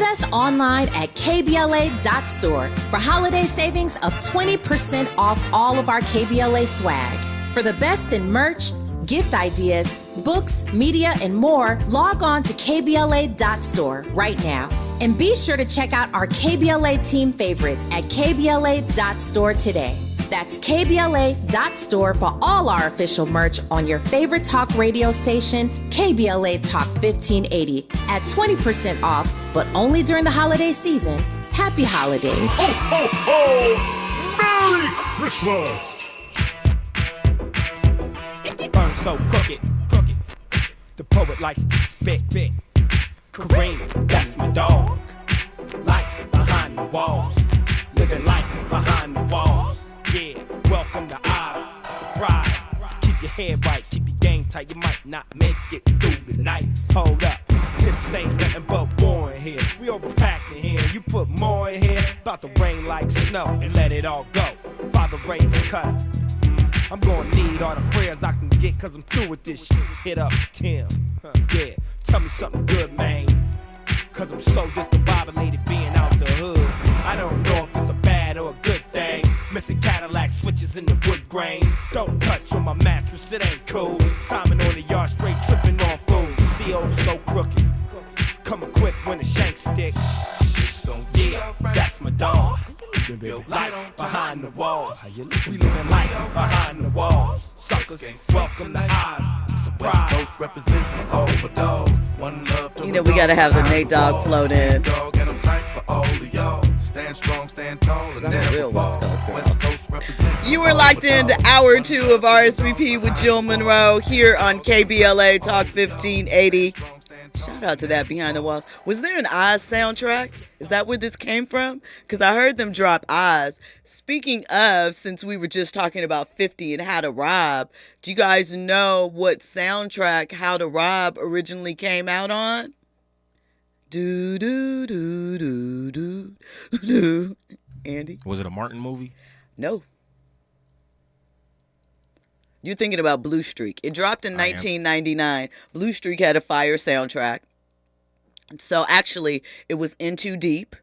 us online at kbla.store for holiday savings of 20% off all of our KBLA swag. For the best in merch, gift ideas, books, media, and more, log on to kbla.store right now. And be sure to check out our KBLA team favorites at kbla.store today. That's kbla.store for all our official merch on your favorite talk radio station, KBLA Talk 1580, at 20% off, but only during the holiday season. Happy holidays. Ho, ho, ho! Merry Christmas! Burn so crooked. The poet likes to spit. Kareem, that's my dog. Life behind the walls. Living life behind the walls. Yeah, welcome to Oz. Surprise. Keep your head right, keep your game tight. You might not make it through the night. Hold up, this ain't nothing but war in here. We overpacked in here. You put more in here, about to rain like snow and let it all go. Father Ray the Cutter. I'm gonna need all the prayers I can get, cause I'm through with this shit. Hit up Tim. Yeah, tell me something good, man. Cause I'm so discombobulated being out the hood. I don't know if it's a bad or a good thing. Missing Cadillac switches in the wood grain. Don't touch on my mattress, it ain't cool. Simon on the yard straight tripping on food. CO so crooked. Come equipped when the shank sticks. Yeah, that's my dog. Built life behind the walls. We living life behind the walls. Suckers, welcome to Oz. Surprise. You know, we gotta have the Nate Dogg float in. Stand strong, stand tall, and I'm a real West Coast girl. represent. You were locked into hour 2 of RSVP with Jill Munroe here on KBLA Talk 1580. Shout out to that Behind the Walls. Was there an Oz soundtrack? Is that where this came from? Because I heard them drop Oz. Speaking of, since we were just talking about 50 and How to Rob, do you guys know what soundtrack How to Rob originally came out on? Do do do do do do. Andy? Was it a Martin movie? No. You're thinking about Blue Streak. It dropped in 1999. Blue Streak had a fire soundtrack. So actually, it was In Too Deep.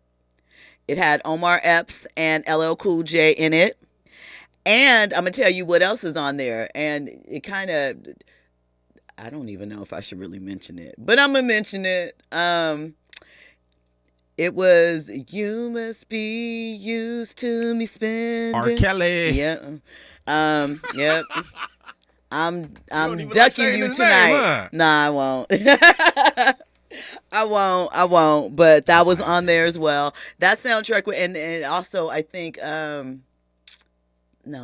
It had Omar Epps and LL Cool J in it. And I'm going to tell you what else is on there. And it kind of, I don't even know if I should really mention it, but I'm going to mention it. It was You Must Be Used to Me Spending. R. Kelly. Yeah. Yep. I'm even like ducking saying you his tonight. name, huh? Nah, I won't. I won't. But that was on there as well. That soundtrack, and also I think no,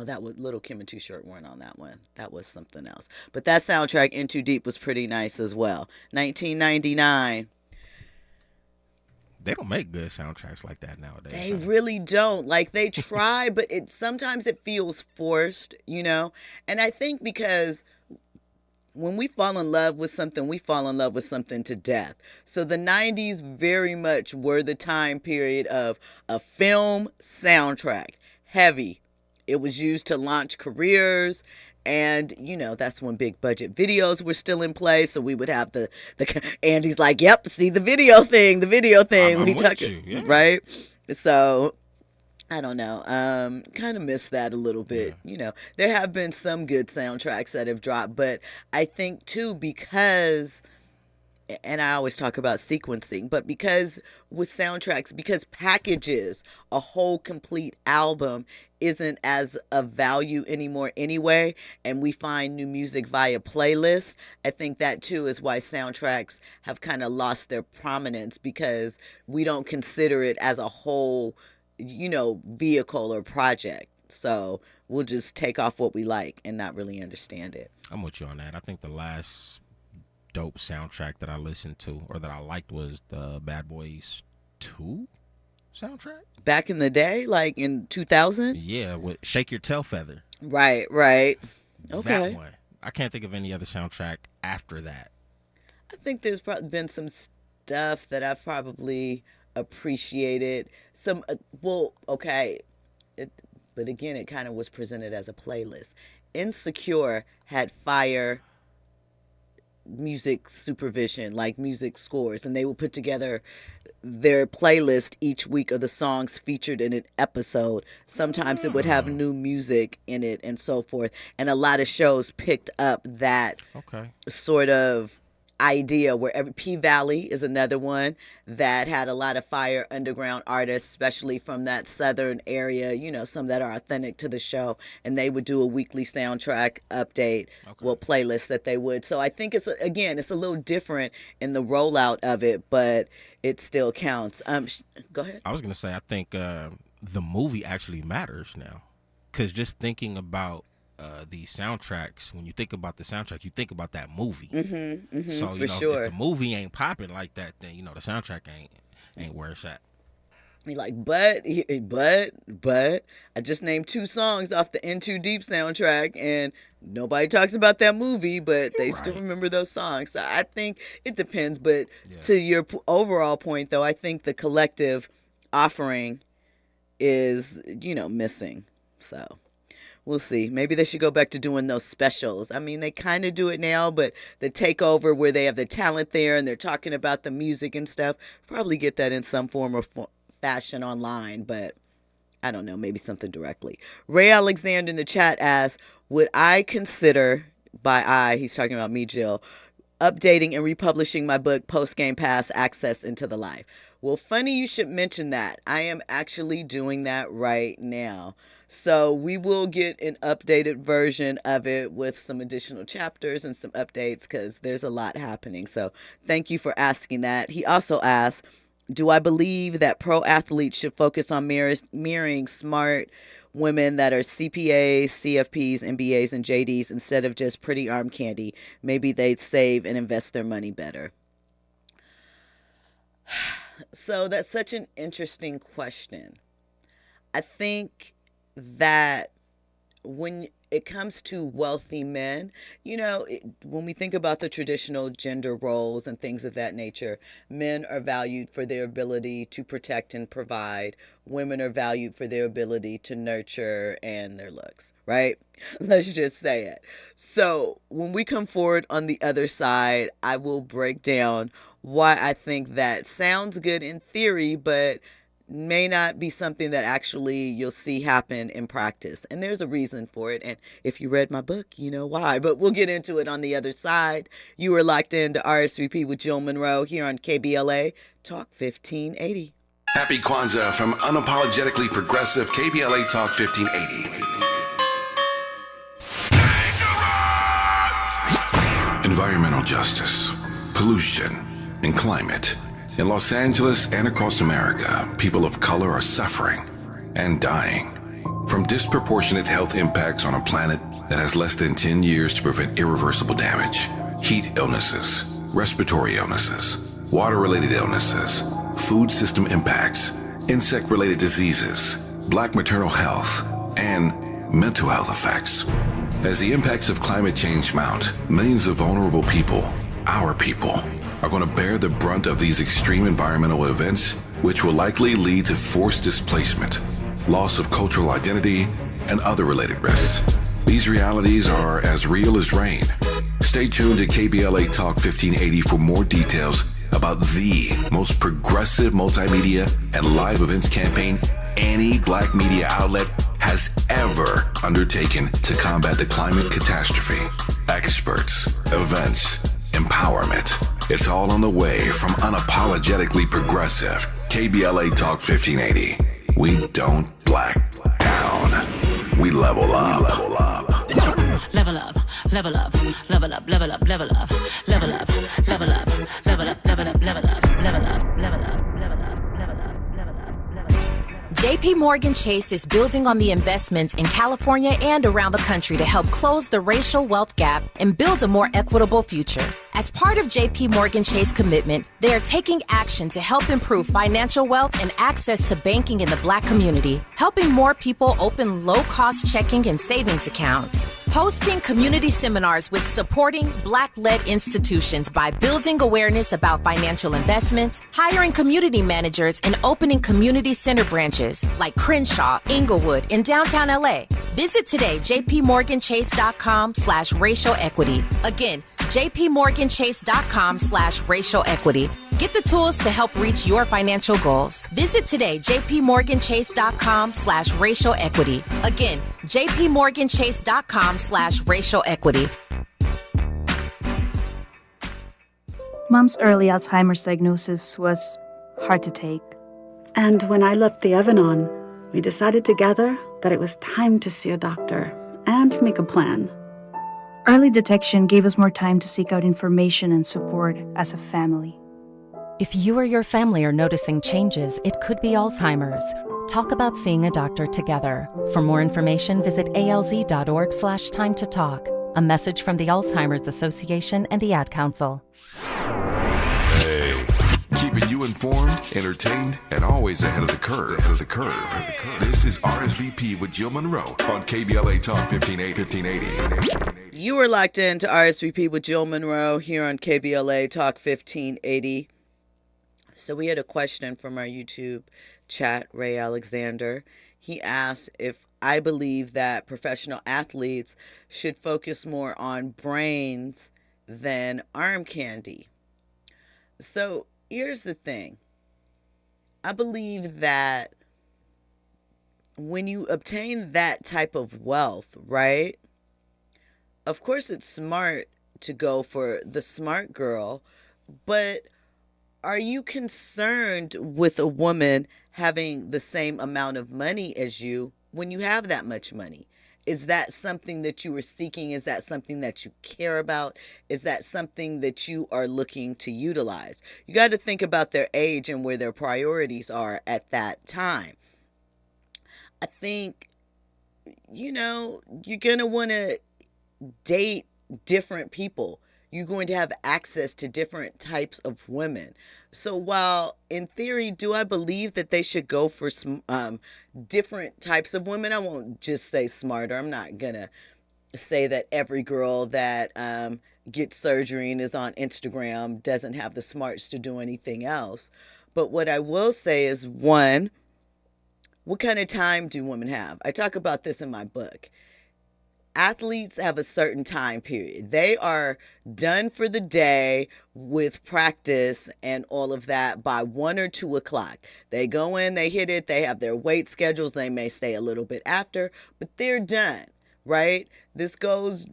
that was Little Kim and Too Short weren't on that one. That was something else. But that soundtrack, In Too Deep, was pretty nice as well. 1999. They don't make good soundtracks like that nowadays. They really don't. Like, they try, but sometimes it feels forced, you know? And I think because when we fall in love with something, we fall in love with something to death. So the 90s very much were the time period of a film soundtrack. Heavy. It was used to launch careers. And, you know, that's when big budget videos were still in play. So we would have the Andy's like, yep, see the video thing. I'm we with you, yeah. right? So I don't know. Kind of miss that a little bit. Yeah. You know, there have been some good soundtracks that have dropped, but I think too, because, and I always talk about sequencing, but because with soundtracks, because packages a whole complete album isn't as of value anymore anyway, and we find new music via playlist. I think that too is why soundtracks have kind of lost their prominence, because we don't consider it as a whole, you know, vehicle or project. So we'll just take off what we like and not really understand it. I'm with you on that. I think the last dope soundtrack that I listened to or that I liked was the Bad Boys 2 soundtrack. Back in the day, like in 2000? Yeah, with Shake Your Tail Feather. Right. Okay. That one. I can't think of any other soundtrack after that. I think there's probably been some stuff that I've probably appreciated. Some, okay. But again, it kind of was presented as a playlist. Insecure had fire music supervision, like music scores, and they would put together their playlist each week of the songs featured in an episode. Sometimes it would have new music in it and so forth. And a lot of shows picked up that sort of idea where P-Valley is another one that had a lot of fire underground artists, especially from that southern area, you know, some that are authentic to the show, and they would do a weekly soundtrack update, playlist that they would. So I think it's a little different in the rollout of it, but it still counts. Go ahead. I was going to say, I think the movie actually matters now, because just thinking about these soundtracks, when you think about the soundtrack, you think about that movie. So you know, if the movie ain't popping like that, then you know the soundtrack ain't where it's at. He like, but I just named 2 songs off the In Too Deep soundtrack, and nobody talks about that movie, but they still remember those songs. So I think it depends. But to your overall point, though, I think the collective offering is, you know, missing. So we'll see. Maybe they should go back to doing those specials. I mean, they kind of do it now, but the takeover where they have the talent there and they're talking about the music and stuff, probably get that in some form or fashion online, but I don't know, maybe something directly. Ray Alexander in the chat asks, would I consider, he's talking about me, Jill, updating and republishing my book, Post Game Pass Access into the Life? Well, funny you should mention that. I am actually doing that right now. So we will get an updated version of it with some additional chapters and some updates because there's a lot happening. So thank you for asking that. He also asked, do I believe that pro athletes should focus on mirroring smart women that are CPAs, CFPs, MBAs, and JDs instead of just pretty arm candy? Maybe they'd save and invest their money better. So that's such an interesting question. I think that when it comes to wealthy men, you know, when we think about the traditional gender roles and things of that nature, men are valued for their ability to protect and provide. Women are valued for their ability to nurture and their looks, right? Let's just say it. So when we come forward on the other side, I will break down why I think that sounds good in theory, but may not be something that actually you'll see happen in practice. And there's a reason for it. And if you read my book, you know why. But we'll get into it on the other side. You are locked into RSVP with Jill Munroe here on KBLA Talk 1580. Happy Kwanzaa from unapologetically progressive KBLA Talk 1580. Environmental justice, pollution, and climate. In Los Angeles and across America, people of color are suffering and dying from disproportionate health impacts on a planet that has less than 10 years to prevent irreversible damage. Heat illnesses, respiratory illnesses, water-related illnesses, food system impacts, insect-related diseases, black maternal health, and mental health effects. As the impacts of climate change mount, millions of vulnerable people, our people, are going to bear the brunt of these extreme environmental events, which will likely lead to forced displacement, loss of cultural identity, and other related risks. These realities are as real as rain. Stay tuned to KBLA Talk 1580 for more details about the most progressive multimedia and live events campaign any black media outlet has ever undertaken to combat the climate catastrophe. Experts, events, empowerment. It's all on the way from unapologetically progressive KBLA Talk 1580. We don't black down. We level up. Level up. Level up, level up, level up, level up, level up, level up, level up, level up, level up, level up, level up, level up. JP Morgan Chase is building on the investments in California and around the country to help close the racial wealth gap and build a more equitable future. As part of JP Morgan Chase commitment, they are taking action to help improve financial wealth and access to banking in the Black community, helping more people open low-cost checking and savings accounts, hosting community seminars with supporting Black-led institutions by building awareness about financial investments, hiring community managers, and opening community center branches like Crenshaw, Inglewood, in downtown LA. Visit today, jpmorganchase.com/racial equity. Again, jpmorganchase.com/racial equity. Get the tools to help reach your financial goals. Visit today, jpmorganchase.com/racial equity. Again, jpmorganchase.com/racial equity. Mom's early Alzheimer's diagnosis was hard to take. And when I left the oven on, we decided together that it was time to see a doctor and make a plan. Early detection gave us more time to seek out information and support as a family. If you or your family are noticing changes, it could be Alzheimer's. Talk about seeing a doctor together. For more information, visit alz.org/time to talk. A message from the Alzheimer's Association and the Ad Council. Hey, keeping you informed, entertained, and always ahead of the curve. This is RSVP with Jill Munroe on KBLA Talk 1580. You are locked in to RSVP with Jill Munroe here on KBLA Talk 1580. So we had a question from our YouTube chat, Ray Alexander. He asked if I believe that professional athletes should focus more on brains than arm candy. So here's the thing. I believe that when you obtain that type of wealth, right? Of course, it's smart to go for the smart girl, but are you concerned with a woman having the same amount of money as you when you have that much money? Is that something that you are seeking? Is that something that you care about? Is that something that you are looking to utilize? You got to think about their age and where their priorities are at that time. I think, you're going to want to date different people. You're going to have access to different types of women. So while in theory, do I believe that they should go for different types of women? I won't just say smarter. I'm not going to say that every girl that gets surgery and is on Instagram doesn't have the smarts to do anything else. But what I will say is, one, what kind of time do women have? I talk about this in my book. Athletes have a certain time period. They are done for the day with practice and all of that by 1 or 2 o'clock. They go in, they hit it, they have their weight schedules. They may stay a little bit after, but they're done, right? This goes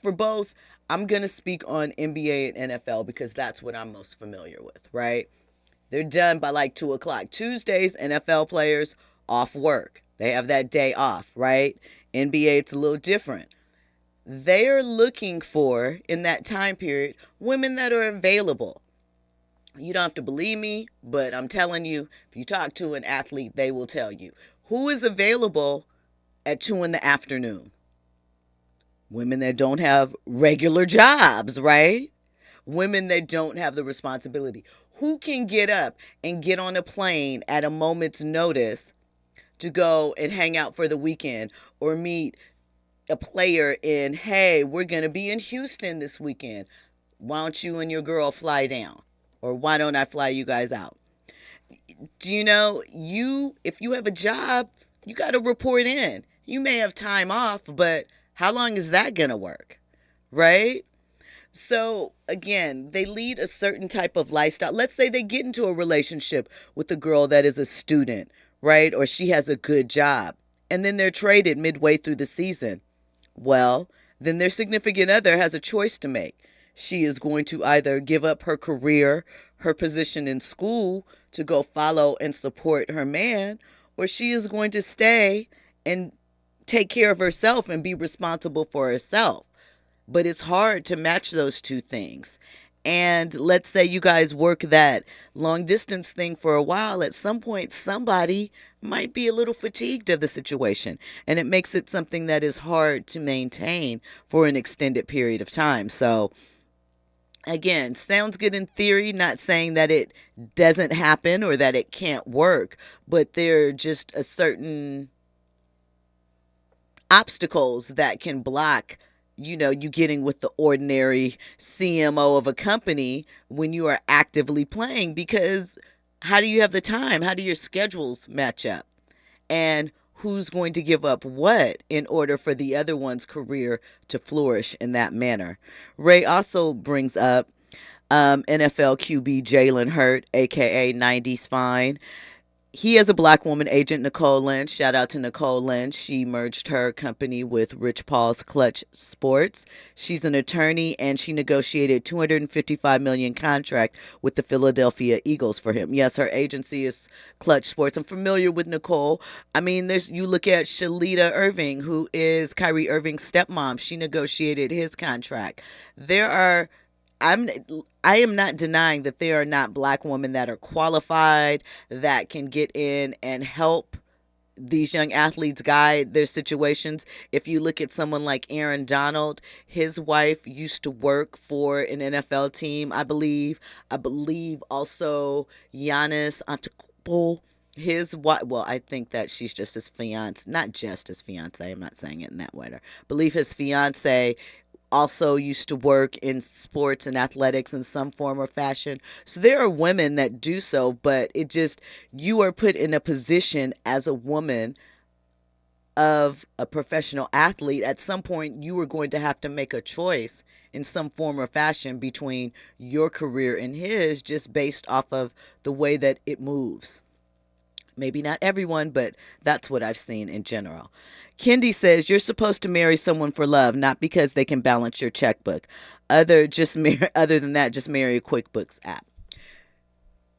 for both. I'm going to speak on NBA and NFL because that's what I'm most familiar with, right? They're done by like 2 o'clock. Tuesdays, NFL players off work. They have that day off, right? NBA, it's a little different. They are looking for, in that time period, women that are available. You don't have to believe me, but I'm telling you, if you talk to an athlete, they will tell you. Who is available at 2 in the afternoon? Women that don't have regular jobs, right? Women that don't have the responsibility. Who can get up and get on a plane at a moment's notice to go and hang out for the weekend or meet a player in, hey, we're going to be in Houston this weekend. Why don't you and your girl fly down? Or why don't I fly you guys out? Do you know, if you have a job, you got to report in. You may have time off, but how long is that going to work? Right? So again, they lead a certain type of lifestyle. Let's say they get into a relationship with a girl that is a student, right? Or she has a good job. And then they're traded midway through the season. Well, then their significant other has a choice to make. She is going to either give up her career, her position in school to go follow and support her man, or she is going to stay and take care of herself and be responsible for herself. But it's hard to match those two things. And let's say you guys work that long distance thing for a while. At some point, somebody might be a little fatigued of the situation. And it makes it something that is hard to maintain for an extended period of time. So again, sounds good in theory, not saying that it doesn't happen or that it can't work, but there are just a certain obstacles that can block you getting with the ordinary CMO of a company when you are actively playing, because how do you have the time? How do your schedules match up? And who's going to give up what in order for the other one's career to flourish in that manner. Ray also brings up NFL QB Jalen Hurt, aka 90s Fine. He has a black woman agent, Nicole Lynch. Shout out to Nicole Lynch. She merged her company with Rich Paul's Clutch Sports. She's an attorney, and she negotiated $255 million contract with the Philadelphia Eagles for him. Yes, her agency is Clutch Sports. I'm familiar with Nicole. I mean, you look at Shalita Irving, who is Kyrie Irving's stepmom. She negotiated his contract. I am not denying that there are not black women that are qualified, that can get in and help these young athletes guide their situations. If you look at someone like Aaron Donald, his wife used to work for an NFL team, I believe. I believe also Giannis Antetokounmpo, his wife, well, I think that she's just his fiance, not just his fiance. I'm not saying it in that way. I believe his fiance also used to work in sports and athletics in some form or fashion. So there are women that do so, but you are put in a position as a woman of a professional athlete. At some point, you are going to have to make a choice in some form or fashion between your career and his, just based off of the way that it moves. Maybe not everyone, but that's what I've seen in general. Kendi says, you're supposed to marry someone for love, not because they can balance your checkbook. Other than that, just marry a QuickBooks app.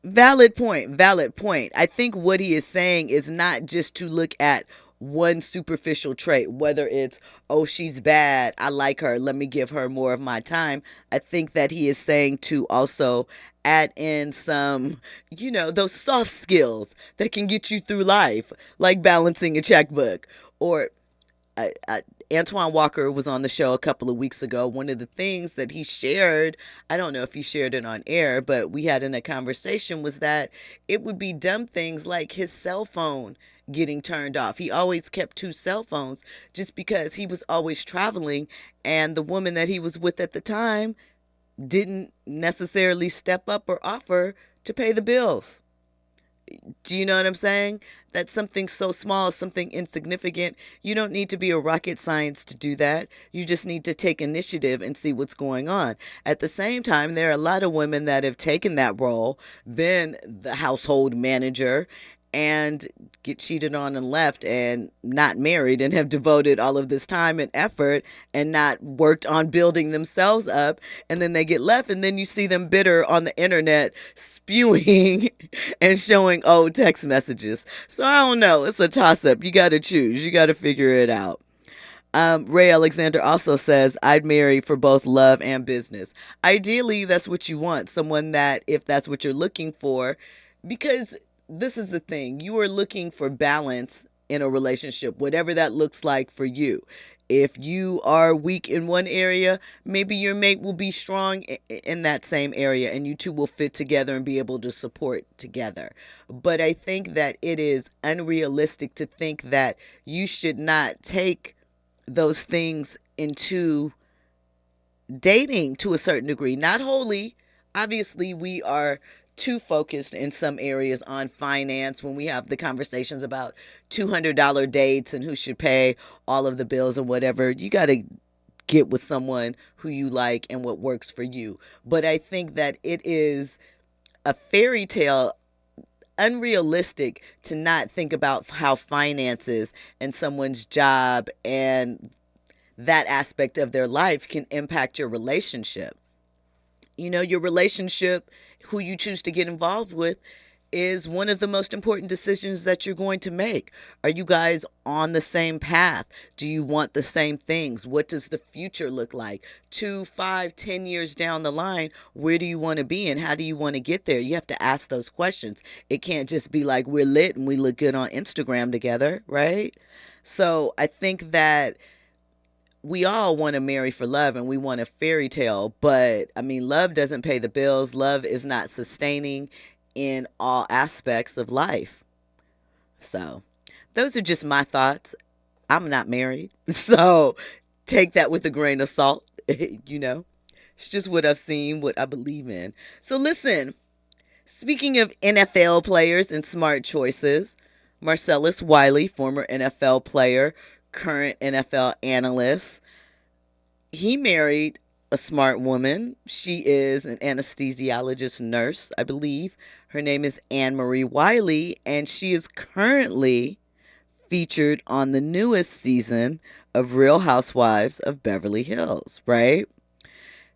Valid point. I think what he is saying is not just to look at one superficial trait, whether it's, oh, she's bad, I like her, let me give her more of my time. I think that he is saying to also add in some, those soft skills that can get you through life, like balancing a checkbook. Or Antoine Walker was on the show a couple of weeks ago. One of the things that he shared, I don't know if he shared it on air, but we had in a conversation, was that it would be dumb things like his cell phone getting turned off. He always kept 2 cell phones just because he was always traveling, and the woman that he was with at the time didn't necessarily step up or offer to pay the bills. Do you know what I'm saying? That's something so small, something insignificant. You don't need to be a rocket science to do that. You just need to take initiative and see what's going on. At the same time, there are a lot of women that have taken that role, been the household manager, and get cheated on and left and not married, and have devoted all of this time and effort and not worked on building themselves up. And then they get left, and then you see them bitter on the internet spewing and showing old text messages. So I don't know. It's a toss-up. You got to choose. You got to figure it out. Ray Alexander also says, I'd marry for both love and business. Ideally, that's what you want. Someone that, if that's what you're looking for, because this is the thing, you are looking for balance in a relationship, whatever that looks like for you. If you are weak in one area, maybe your mate will be strong in that same area, and you two will fit together and be able to support together. But I think that it is unrealistic to think that you should not take those things into dating to a certain degree. Not wholly. Obviously, we are too focused in some areas on finance when we have the conversations about $200 dates and who should pay all of the bills and whatever. You got to get with someone who you like and what works for you. But I think that it is a fairy tale, unrealistic to not think about how finances and someone's job and that aspect of their life can impact your relationship. Your relationship, who you choose to get involved with, is one of the most important decisions that you're going to make. Are you guys on the same path? Do you want the same things? What does the future look like? 2, 5, 10 years down the line, where do you want to be and how do you want to get there? You have to ask those questions. It can't just be like we're lit and we look good on Instagram together, right? So I think that we all want to marry for love and we want a fairy tale, but love doesn't pay the bills. Love is not sustaining in all aspects of life. So those are just my thoughts. I'm not married, so take that with a grain of salt. It's just what I've seen, what I believe in. So listen, speaking of NFL players and smart choices, Marcellus Wiley, former NFL player, current NFL analyst. He married a smart woman. She is an anesthesiologist nurse, I believe. Her name is AnneMarie Wiley, and she is currently featured on the newest season of Real Housewives of Beverly Hills, right?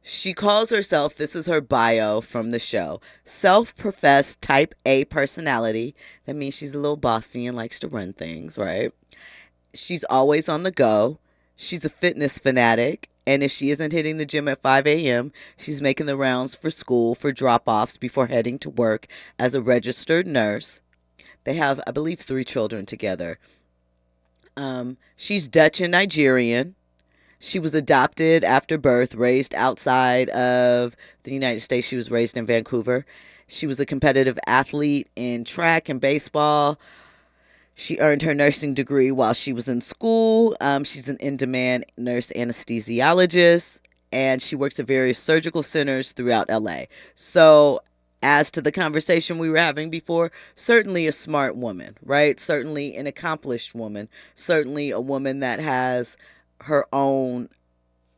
She calls herself, this is her bio from the show, self-professed type A personality. That means she's a little bossy and likes to run things, right? She's always on the go. She's a fitness fanatic. And if she isn't hitting the gym at 5 a.m., she's making the rounds for school for drop-offs before heading to work as a registered nurse. They have, I believe, 3 children together. She's Dutch and Nigerian. She was adopted after birth, raised outside of the United States. She was raised in Vancouver. She was a competitive athlete in track and baseball. She earned her nursing degree while she was in school. She's an in-demand nurse anesthesiologist, and she works at various surgical centers throughout LA. So as to the conversation we were having before, certainly a smart woman, right? Certainly an accomplished woman. Certainly a woman that has her own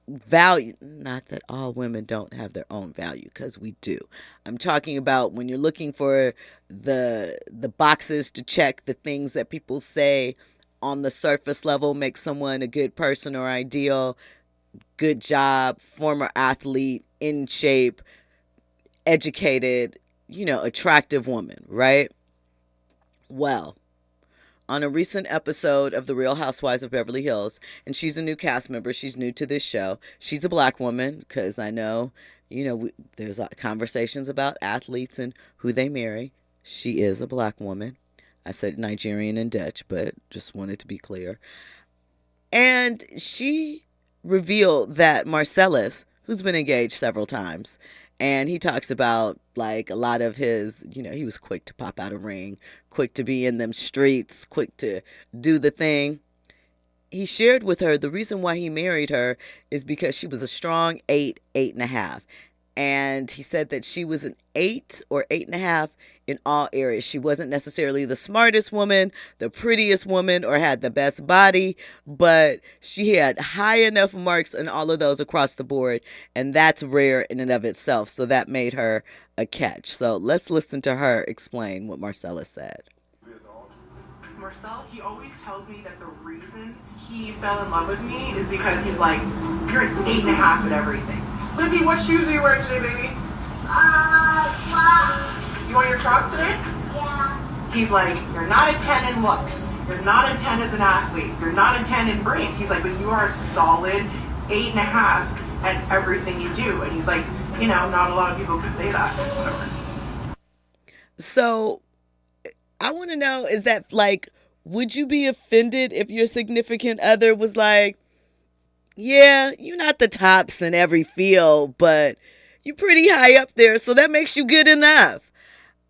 value. Not that all women don't have their own value, because we do. I'm talking about when you're looking for the boxes to check, the things that people say on the surface level make someone a good person or ideal, good job, former athlete, in shape, educated, attractive woman, right? Well, on a recent episode of The Real Housewives of Beverly Hills, and she's a new cast member. She's new to this show. She's a black woman, because I know, there's conversations about athletes and who they marry. She is a black woman. I said Nigerian and Dutch, but just wanted to be clear. And she revealed that Marcellus, who's been engaged several times, and he talks about, like, a lot of his, he was quick to pop out a ring, quick to be in them streets, quick to do the thing. He shared with her the reason why he married her is because she was a strong 8.5. And he said that she was an 8 or 8.5 in all areas. She wasn't necessarily the smartest woman, the prettiest woman, or had the best body, but she had high enough marks in all of those across the board, and that's rare in and of itself. So that made her a catch. So let's listen to her explain what Marcellus said. Marcel, he always tells me that the reason he fell in love with me is because he's like, you're an 8.5 at everything. Libby, what shoes are you wearing today, baby? You want your Crocs today? Yeah. He's like, you're not a 10 in looks. You're not a 10 as an athlete. You're not a 10 in brains. He's like, but you are a solid 8.5 at everything you do. And he's like, not a lot of people could say that. Whatever. So I want to know, is that like, would you be offended if your significant other was like, yeah, you're not the tops in every field, but you're pretty high up there, so that makes you good enough?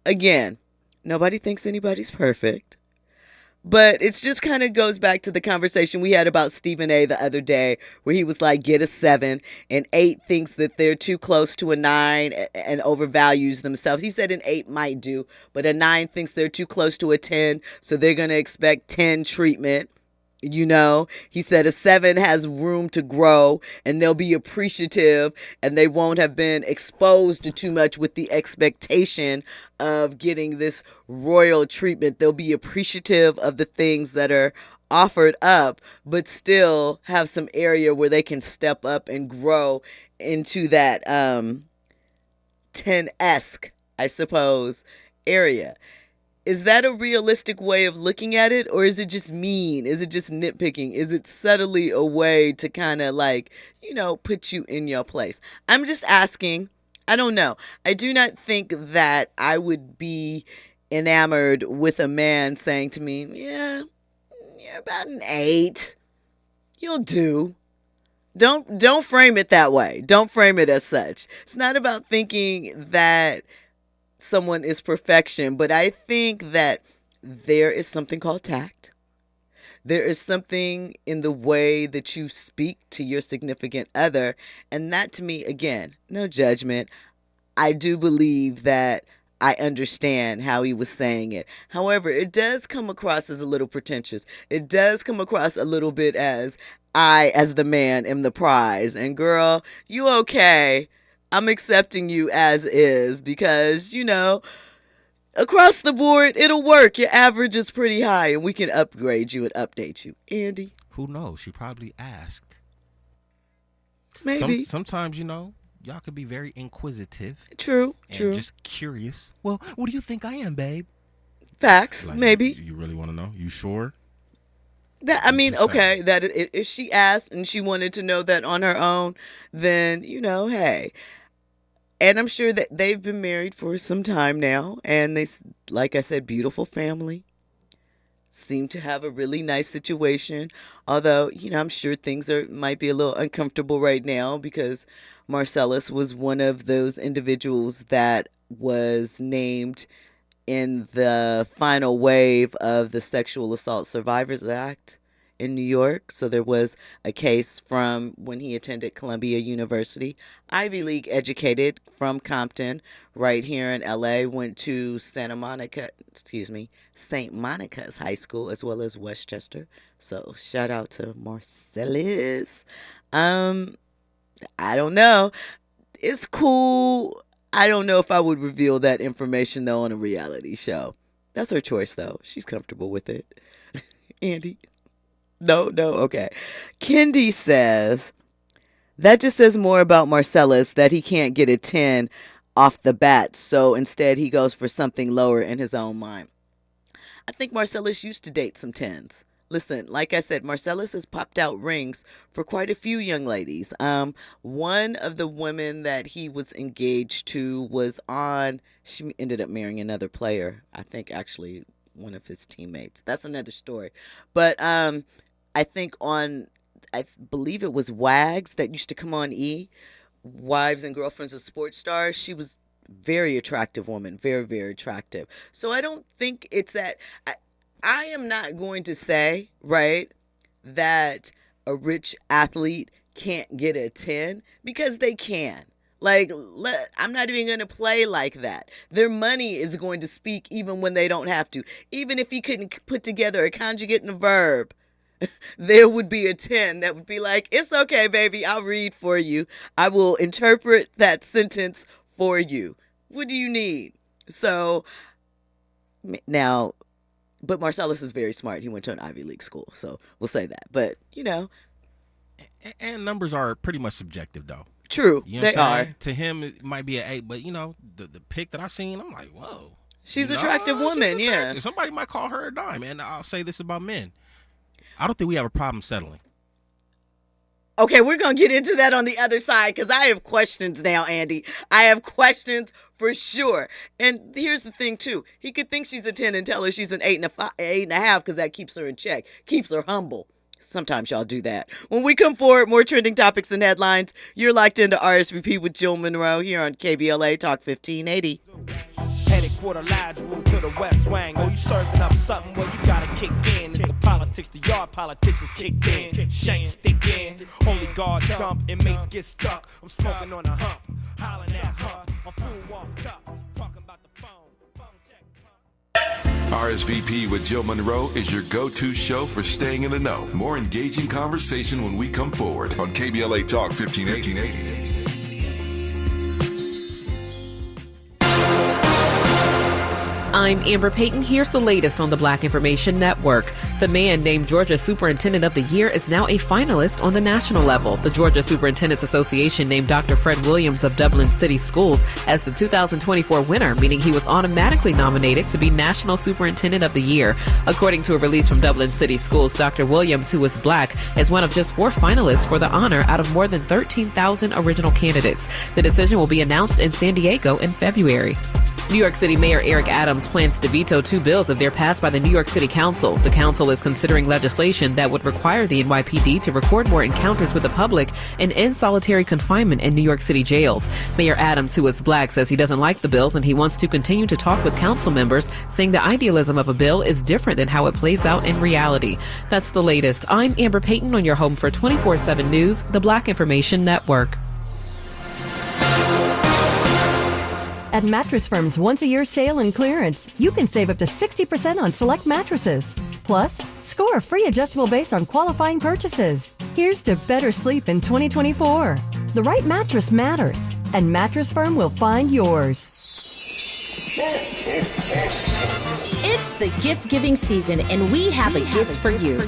Again, nobody thinks anybody's perfect, but it just kind of goes back to the conversation we had about Stephen A. the other day, where he was like, get a 7, and 8 thinks that they're too close to a 9 and overvalues themselves. He said an 8 might do, but a 9 thinks they're too close to a 10, so they're going to expect 10 treatment. He said a 7 has room to grow, and they'll be appreciative, and they won't have been exposed to too much with the expectation of getting this royal treatment. They'll be appreciative of the things that are offered up, but still have some area where they can step up and grow into that 10-esque, I suppose, area. Is that a realistic way of looking at it, or is it just mean? Is it just nitpicking? Is it subtly a way to kind of like, put you in your place? I'm just asking. I don't know. I do not think that I would be enamored with a man saying to me, yeah, you're about an 8. You'll do. Don't frame it that way. Don't frame it as such. It's not about thinking that someone is perfection, but I think that there is something called tact. There is something in the way that you speak to your significant other, and that, to me, again, no judgment. I do believe that I understand how he was saying it. However, it does come across as a little pretentious. It does come across a little bit as I, as the man, am the prize. And girl, you okay. I'm accepting you as is because, you know, across the board, it'll work. Your average is pretty high and we can upgrade you and update you. Andy? Who knows? She probably asked. Maybe. Sometimes, you know, y'all could be very inquisitive. True. Just curious. Well, what do you think I am, babe? Facts, like, maybe. You really want to know? You sure? That I mean, okay, that if she asked and she wanted to know that on her own, then, you know, hey. And I'm sure that they've been married for some time now. And they, like I said, beautiful family. Seem to have a really nice situation. Although, you know, I'm sure things might be a little uncomfortable right now because Marcellus was one of those individuals that was named in the final wave of the Sexual Assault Survivors Act in New York. So there was a case from when he attended Columbia University, Ivy League educated from Compton, right here in LA, went to St. Monica's High School as well as Westchester. So shout out to Marcellus. I don't know. It's cool. I don't know if I would reveal that information though on a reality show. That's her choice though. She's comfortable with it. Andy? No, okay. Kendi says, that just says more about Marcellus that he can't get a 10 off the bat. So instead he goes for something lower in his own mind. I think Marcellus used to date some 10s. Listen, like I said, Marcellus has popped out rings for quite a few young ladies. One of the women that he was engaged to she ended up marrying another player. I think actually one of his teammates. That's another story. But I think I believe it was Wags that used to come on E! Wives and Girlfriends of Sports Stars. She was very attractive woman, very, very attractive. So I don't think it's that. I am not going to say, right, that a rich athlete can't get a 10 because they can. Like, I'm not even going to play like that. Their money is going to speak even when they don't have to. Even if he couldn't put together a conjugate and a verb, there would be a 10 that would be like, it's okay, baby, I'll read for you. I will interpret that sentence for you. What do you need? So now, but Marcellus is very smart. He went to an Ivy League school, so we'll say that. But, you know. And numbers are pretty much subjective, though. True, you know they are. To him, it might be an 8, but, you know, the pic that I seen, I'm like, whoa. She's an attractive woman, yeah. Somebody might call her a dime, and I'll say this about men. I don't think we have a problem settling. Okay, we're going to get into that on the other side because I have questions now, Andy. I have questions for sure. And here's the thing, too. He could think she's a 10 and tell her she's an 8.5 because that keeps her in check, keeps her humble. Sometimes y'all do that. When we come forward, more trending topics and headlines. You're locked into RSVP with Jill Munroe here on KBLA Talk 1580. Headed quarter lateral to the west wing. Oh, you serving up something? Well, you gotta kick in. It's the politics, the yard politicians kicked in. Shank stick in. Holy guard dump. Inmates get stuck. I'm smoking on a hump. Hollering at her. My fool walked up. Talking about the phone. RSVP with Jill Munroe is your go-to show for staying in the know. More engaging conversation when we come forward on KBLA Talk 1580. I'm Amber Payton. Here's the latest on the Black Information Network. The man named Georgia Superintendent of the Year is now a finalist on the national level. The Georgia Superintendents Association named Dr. Fred Williams of Dublin City Schools as the 2024 winner, meaning he was automatically nominated to be National Superintendent of the Year. According to a release from Dublin City Schools, Dr. Williams, who is black, is one of just 4 finalists for the honor out of more than 13,000 original candidates. The decision will be announced in San Diego in February. New York City Mayor Eric Adams plans to veto 2 bills if they're passed by the New York City Council. The council is considering legislation that would require the NYPD to record more encounters with the public and end solitary confinement in New York City jails. Mayor Adams, who is black, says he doesn't like the bills and he wants to continue to talk with council members, saying the idealism of a bill is different than how it plays out in reality. That's the latest. I'm Amber Payton on your home for 24/7 News, the Black Information Network. At Mattress Firm's once-a-year sale and clearance, you can save up to 60% on select mattresses. Plus, score a free adjustable base on qualifying purchases. Here's to better sleep in 2024. The right mattress matters, and Mattress Firm will find yours. It's the gift-giving season, and we have a gift for you.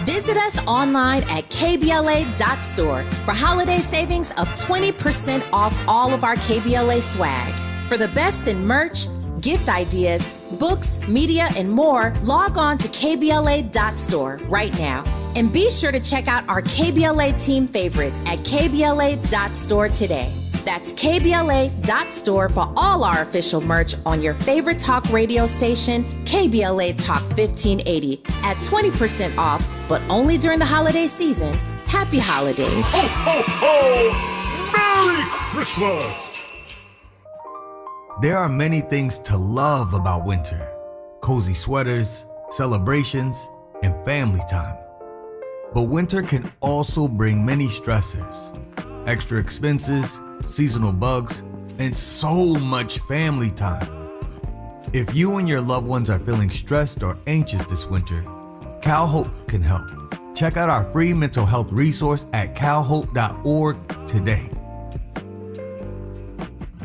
Visit us online at KBLA.store for holiday savings of 20% off all of our KBLA swag. For the best in merch, gift ideas, books, media, and more, log on to KBLA.store right now. And be sure to check out our KBLA team favorites at KBLA.store today. That's KBLA.store for all our official merch on your favorite talk radio station, KBLA Talk 1580, at 20% off, but only during the holiday season. Happy holidays. Ho, ho, ho! Merry Christmas! There are many things to love about winter. Cozy sweaters, celebrations, and family time. But winter can also bring many stressors, extra expenses, seasonal bugs, and so much family time. If you and your loved ones are feeling stressed or anxious this winter, CalHope can help. Check out our free mental health resource at calhope.org today.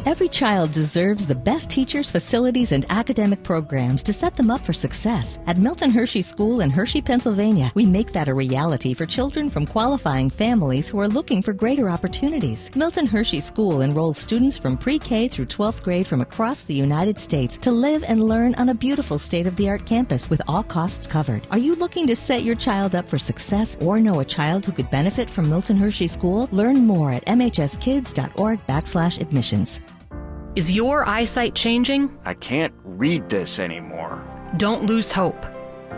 Every child deserves the best teachers, facilities, and academic programs to set them up for success. At Milton Hershey School in Hershey, Pennsylvania, we make that a reality for children from qualifying families who are looking for greater opportunities. Milton Hershey School enrolls students from pre-K through 12th grade from across the United States to live and learn on a beautiful state-of-the-art campus with all costs covered. Are you looking to set your child up for success or know a child who could benefit from Milton Hershey School? Learn more at mhskids.org/admissions. Is your eyesight changing? I can't read this anymore. Don't lose hope.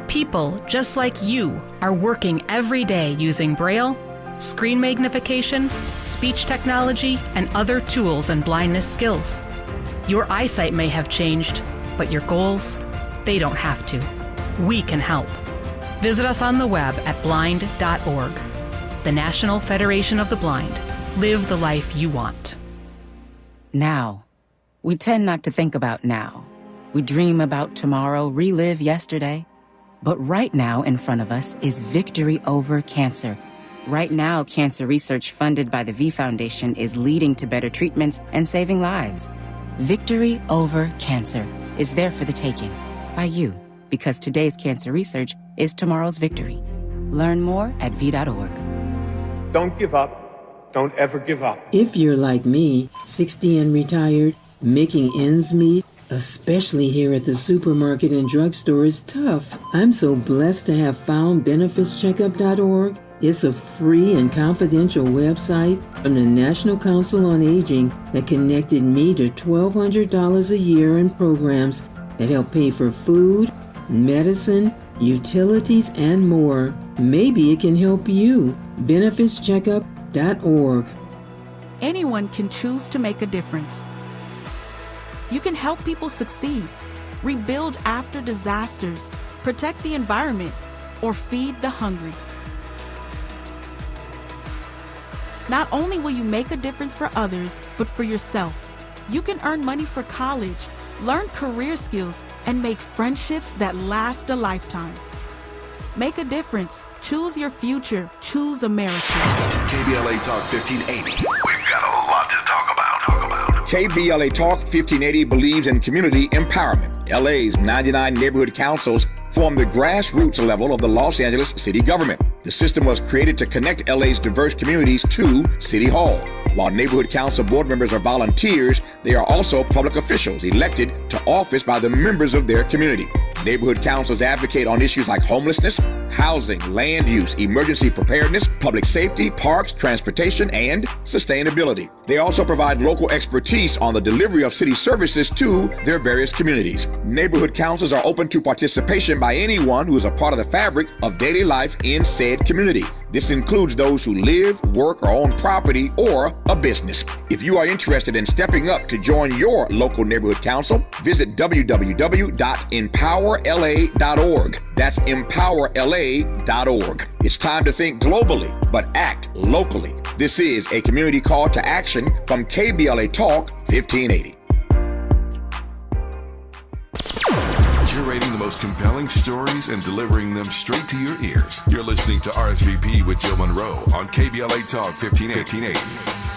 People just like you are working every day using Braille, screen magnification, speech technology, and other tools and blindness skills. Your eyesight may have changed, but your goals, they don't have to. We can help. Visit us on the web at blind.org. The National Federation of the Blind. Live the life you want. Now. We tend not to think about now. We dream about tomorrow, relive yesterday. But right now in front of us is victory over cancer. Right now, cancer research funded by the V Foundation is leading to better treatments and saving lives. Victory over cancer is there for the taking by you, because today's cancer research is tomorrow's victory. Learn more at v.org. Don't give up. Don't ever give up. If you're like me, 60 and retired, making ends meet, especially here at the supermarket and drugstore, is tough. I'm so blessed to have found benefitscheckup.org. It's a free and confidential website from the National Council on Aging that connected me to $1,200 a year in programs that help pay for food, medicine, utilities, and more. Maybe it can help you. benefitscheckup.org. Anyone can choose to make a difference. You can help people succeed, rebuild after disasters, protect the environment, or feed the hungry. Not only will you make a difference for others, but for yourself. You can earn money for college, learn career skills, and make friendships that last a lifetime. Make a difference. Choose your future. Choose America. KBLA Talk 1580. We've got a lot to talk about. KBLA Talk 1580 believes in community empowerment. LA's 99 neighborhood councils form the grassroots level of the Los Angeles city government. The system was created to connect LA's diverse communities to City Hall. While neighborhood council board members are volunteers, they are also public officials elected to office by the members of their community. Neighborhood councils advocate on issues like homelessness, housing, land use, emergency preparedness, public safety, parks, transportation, and sustainability. They also provide local expertise on the delivery of city services to their various communities. Neighborhood councils are open to participation by anyone who is a part of the fabric of daily life in said community. This includes those who live, work, or own property or a business. If you are interested in stepping up to join your local neighborhood council, visit www.empowerla.org. That's empowerla.org. It's time to think globally, but act locally. This is a community call to action from KBLA Talk 1580. curating the most compelling stories and delivering them straight to your ears. You're listening to RSVP with Jill Munroe on KBLA Talk 1580.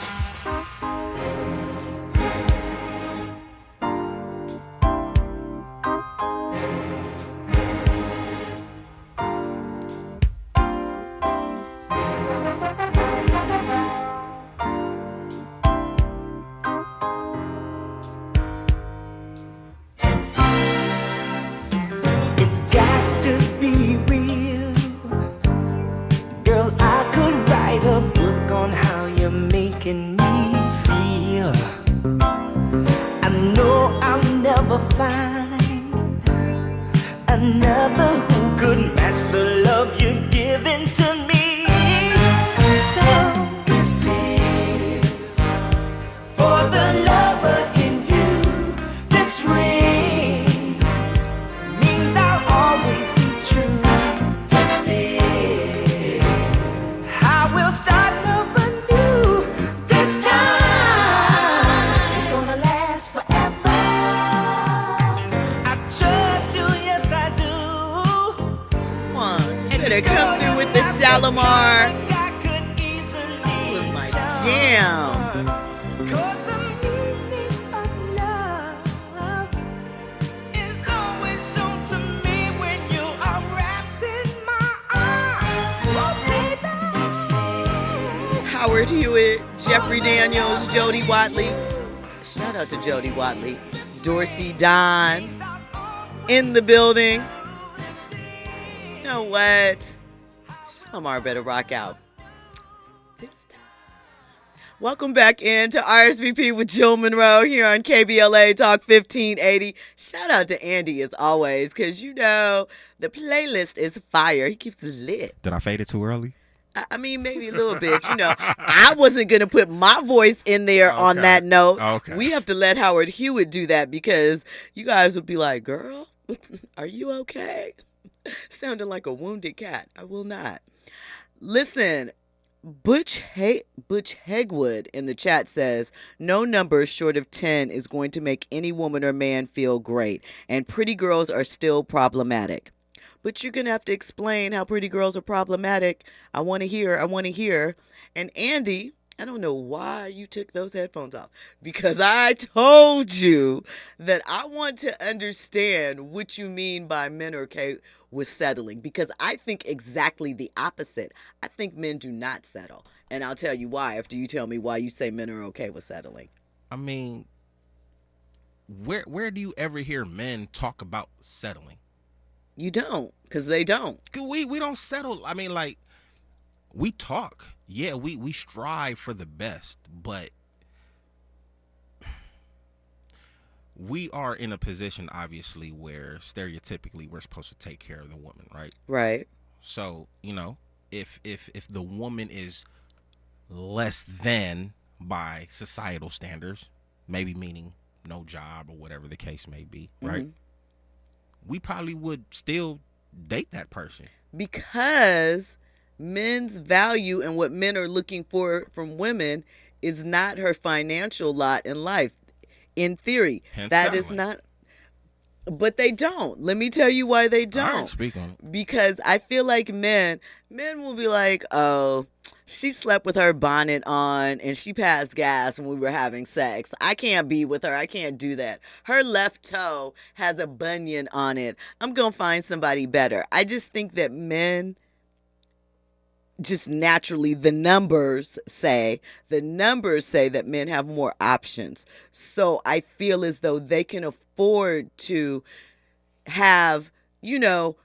Jody Watley, Dorsey Don in the building. You know what? Shalimar better rock out this time. Welcome back into RSVP with Jill Munroe here on KBLA Talk 1580. Shout out to Andy as always, because you know the playlist is fire. He keeps us lit. Did I fade it too early? I mean, maybe a little bit. You know, I wasn't going to put my voice in there on that note. Okay. We have to let Howard Hewitt do that because you guys would be like, girl, are you okay? Sounding like a wounded cat. I will not. Listen, Butch Hegwood in the chat says, no number short of 10 is going to make any woman or man feel great, and pretty girls are still problematic. But you're going to have to explain how pretty girls are problematic. I want to hear. And Andy, I don't know why you took those headphones off. Because I told you that I want to understand what you mean by men are okay with settling. Because I think exactly the opposite. I think men do not settle. And I'll tell you why after you tell me why you say men are okay with settling. I mean, where do you ever hear men talk about settling? You don't, because they don't. We don't settle. I mean, like, we talk. Yeah, we strive for the best, but we are in a position, obviously, where stereotypically we're supposed to take care of the woman, right? Right. So, you know, if the woman is less than by societal standards, maybe meaning no job or whatever the case may be, right? Mm-hmm. We probably would still date that person. Because men's value and what men are looking for from women is not her financial lot in life. In theory, hence that settling. Is not. But they don't. Let me tell you why they don't. All right, speak on it. Because I feel like men will be like, oh, she slept with her bonnet on and she passed gas when we were having sex. I can't be with her. I can't do that. Her left toe has a bunion on it. I'm going to find somebody better. I just think that men just naturally, the numbers say that men have more options. So I feel as though they can afford to have, you know,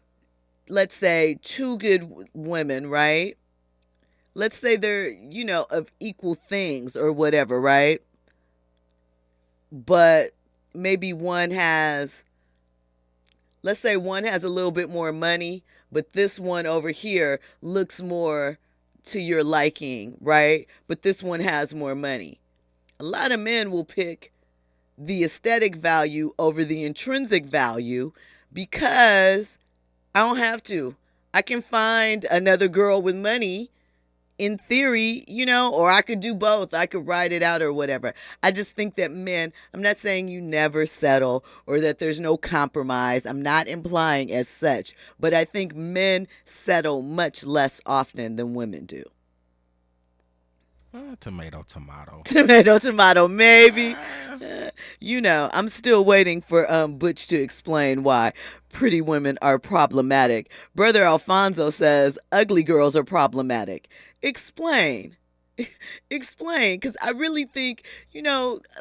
let's say 2 good women, right? Let's say they're, you know, of equal things or whatever, right? But maybe one has, let's say one has a little bit more money, but this one over here looks more to your liking, right? But this one has more money. A lot of men will pick the aesthetic value over the intrinsic value because I don't have to. I can find another girl with money in theory, or I could do both. I could ride it out or whatever. I just think that men, I'm not saying you never settle or that there's no compromise. I'm not implying as such, but I think men settle much less often than women do. Tomato, maybe. I'm still waiting for Butch to explain why pretty women are problematic. Brother Alfonso says ugly girls are problematic. Explain, because I really think,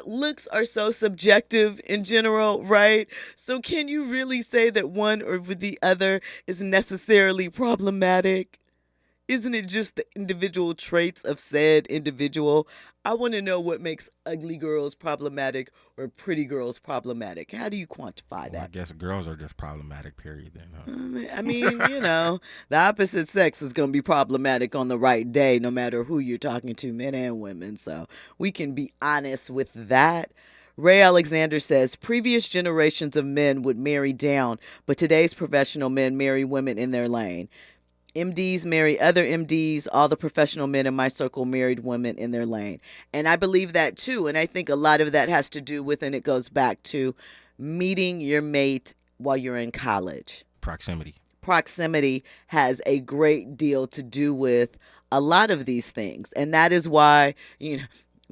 looks are so subjective in general, right? So can you really say that one or the other is necessarily problematic? Isn't it just the individual traits of said individual? I want to know what makes ugly girls problematic or pretty girls problematic. How do you quantify that? I guess girls are just problematic, period, then. Huh? I mean, the opposite sex is going to be problematic on the right day, no matter who you're talking to, men and women. So we can be honest with that. Ray Alexander says, previous generations of men would marry down, but today's professional men marry women in their lane. MDs marry other MDs. All the professional men in my circle married women in their lane. And I believe that too. And I think a lot of that has to do with, and it goes back to meeting your mate while you're in college. Proximity has a great deal to do with a lot of these things. And that is why,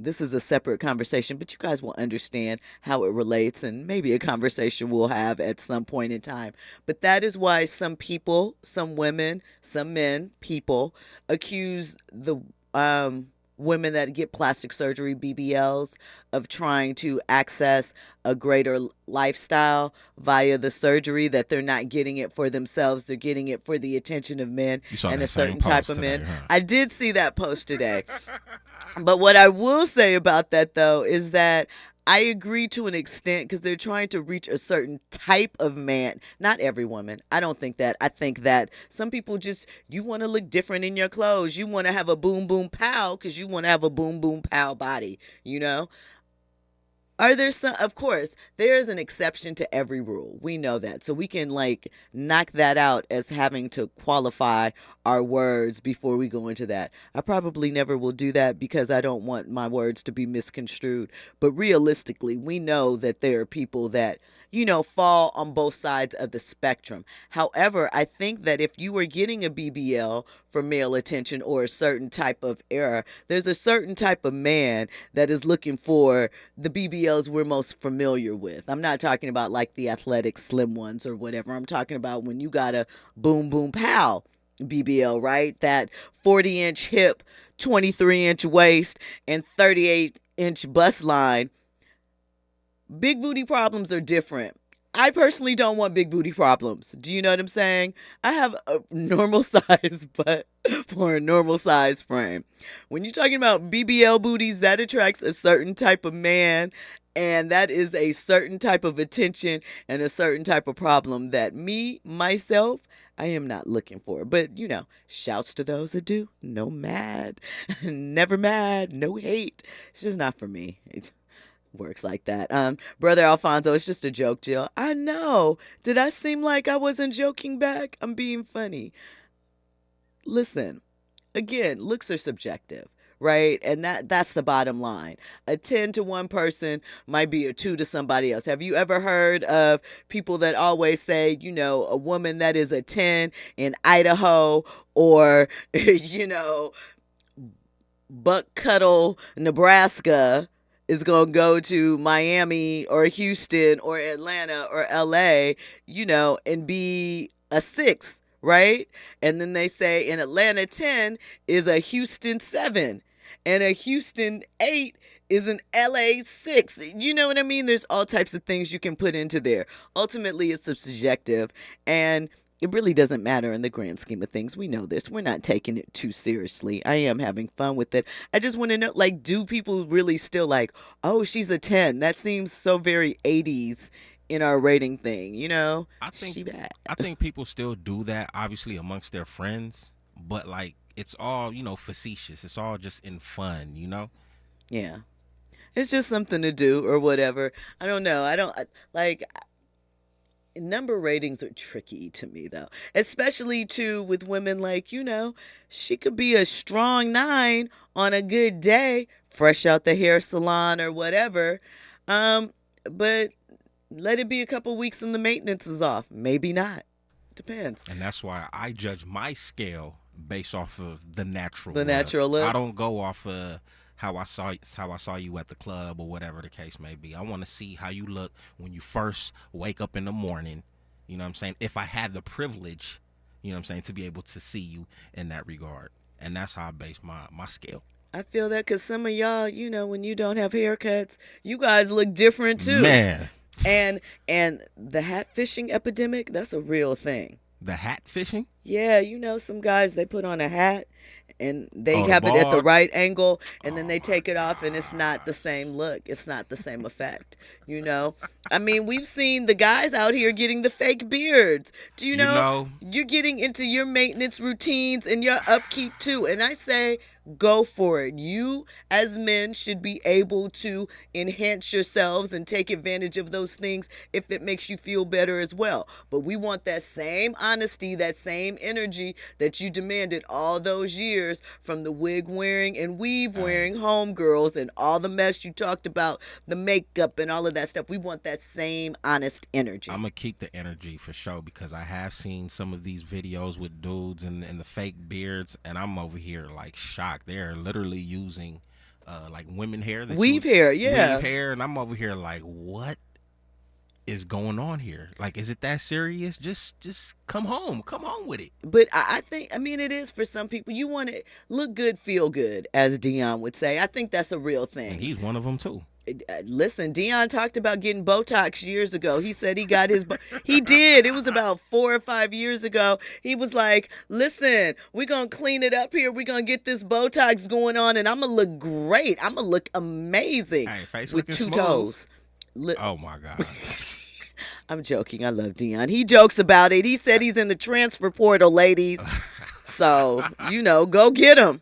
this is a separate conversation, but you guys will understand how it relates, and maybe a conversation we'll have at some point in time. But that is why some people, some women, some men, people accuse the women that get plastic surgery, BBLs, of trying to access a greater lifestyle via the surgery, that they're not getting it for themselves. They're getting it for the attention of men and a certain type of men. Huh? I did see that post today. But what I will say about that, though, is that I agree to an extent, because they're trying to reach a certain type of man. Not every woman. I don't think that. I think that some people you want to look different in your clothes. You want to have a boom, boom, pow, because you want to have a boom, boom, pow body, Are there some? Of course, there is an exception to every rule. We know that. So we can knock that out as having to qualify our words before we go into that. I probably never will do that because I don't want my words to be misconstrued. But realistically, we know that there are people that, fall on both sides of the spectrum. However, I think that if you were getting a BBL for male attention or a certain type of era, there's a certain type of man that is looking for the BBLs we're most familiar with. I'm not talking about the athletic slim ones or whatever. I'm talking about when you got a boom, boom, pow BBL, right? That 40-inch hip, 23-inch waist, and 38-inch bust line. Big booty problems are different. I personally don't want big booty problems. Do you know what I'm saying? I have a normal size butt for a normal size frame. When you're talking about BBL booties, that attracts a certain type of man, and that is a certain type of attention and a certain type of problem that myself, I am not looking for. But, shouts to those that do. No mad. Never mad. No hate. It's just not for me. It works like that. Brother Alfonso, it's just a joke, Jill. I know. Did I seem like I wasn't joking back? I'm being funny. Listen, again, looks are subjective, right? And that's the bottom line. A 10 to one person might be a 2 to somebody else. Have you ever heard of people that always say, a woman that is a 10 in Idaho or, Buck Cuddle, Nebraska, is going to go to Miami or Houston or Atlanta or LA, and be a 6, right? And then they say an Atlanta 10 is a Houston 7 and a Houston 8 is an LA 6. You know what I mean? There's all types of things you can put into there. Ultimately, it's subjective, and it really doesn't matter in the grand scheme of things. We know this. We're not taking it too seriously. I am having fun with it. I just want to know, do people really still oh, she's a 10? That seems so very 80s in our rating thing, I think people still do that, obviously, amongst their friends. But, it's all, facetious. It's all just in fun, Yeah. It's just something to do or whatever. I don't know. number ratings are tricky to me, though, especially too with women. Like, she could be a strong 9 on a good day, fresh out the hair salon or whatever, but let it be a couple weeks and the maintenance is off. Maybe not. Depends. And that's why I judge my scale based off of the natural look. I don't go off of how I saw you at the club or whatever the case may be. I want to see how you look when you first wake up in the morning. You know what I'm saying? If I had the privilege, you know what I'm saying, to be able to see you in that regard. And that's how I base my scale. I feel that because some of y'all, when you don't have haircuts, you guys look different too. Man. And the hat fishing epidemic, that's a real thing. The hat fishing? Yeah, some guys, they put on a hat and they have it at the right angle, and then they take it off, and it's not the same look. It's not the same effect, I mean, we've seen the guys out here getting the fake beards. Do you know? You're getting into your maintenance routines and your upkeep too. And I say, go for it. You as men should be able to enhance yourselves and take advantage of those things if it makes you feel better as well. But we want that same honesty, that same energy that you demanded all those years from the wig wearing and weave wearing homegirls and all the mess you talked about, the makeup and all of that stuff. We want that same honest energy. I'm going to keep the energy for sure, because I have seen some of these videos with dudes and the fake beards, and I'm over here like shocked. They're literally using like women hair. Weave hair, yeah. Weave hair, and I'm over here like, what is going on here? Like, is it that serious? Just come home with it. But I think, it is for some people. You want to look good, feel good, as Dion would say. I think that's a real thing. And he's one of them too. Listen, Dion talked about getting Botox years ago. He said he got his, he did. It was about 4 or 5 years ago. He was like, listen, we're going to clean it up here. We're going to get this Botox going on, and I'm going to look great. I'm going to look amazing with 2 toes. Oh, my God. I'm joking. I love Dion. He jokes about it. He said he's in the transfer portal, ladies. So, go get him.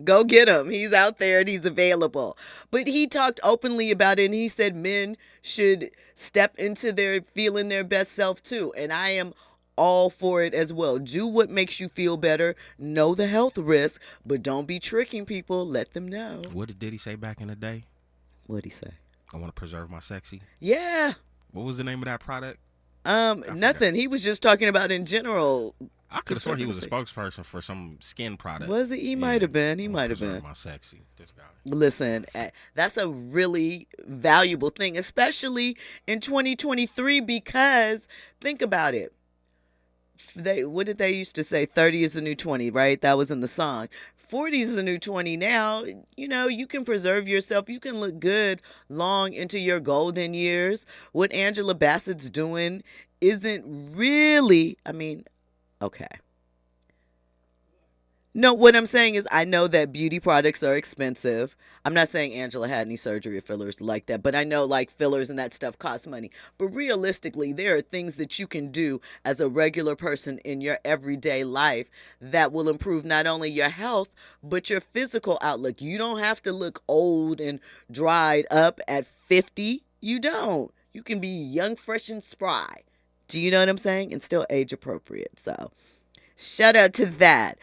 Go get him. He's out there and he's available. But he talked openly about it, and he said men should step into their feeling their best self too. And I am all for it as well. Do what makes you feel better. Know the health risk, but don't be tricking people. Let them know. What did he say back in the day? What'd he say? I want to preserve my sexy. Yeah. What was the name of that product? Nothing. He was just talking about in general. I could have sworn he was a spokesperson for some skin product. Was it? He might have been. He might have been. My sexy. This guy. Listen, that's a really valuable thing, especially in 2023, because think about it. What did they used to say? 30 is the new 20, right? That was in the song. 40 is the new 20 now. You can preserve yourself. You can look good long into your golden years. What Angela Bassett's doing isn't really, okay. No, what I'm saying is I know that beauty products are expensive. I'm not saying Angela had any surgery or fillers like that, but I know like fillers and that stuff costs money. But realistically, there are things that you can do as a regular person in your everyday life that will improve not only your health, but your physical outlook. You don't have to look old and dried up at 50. You don't. You can be young, fresh, and spry. Do you know what I'm saying? And still age appropriate. So shout out to that.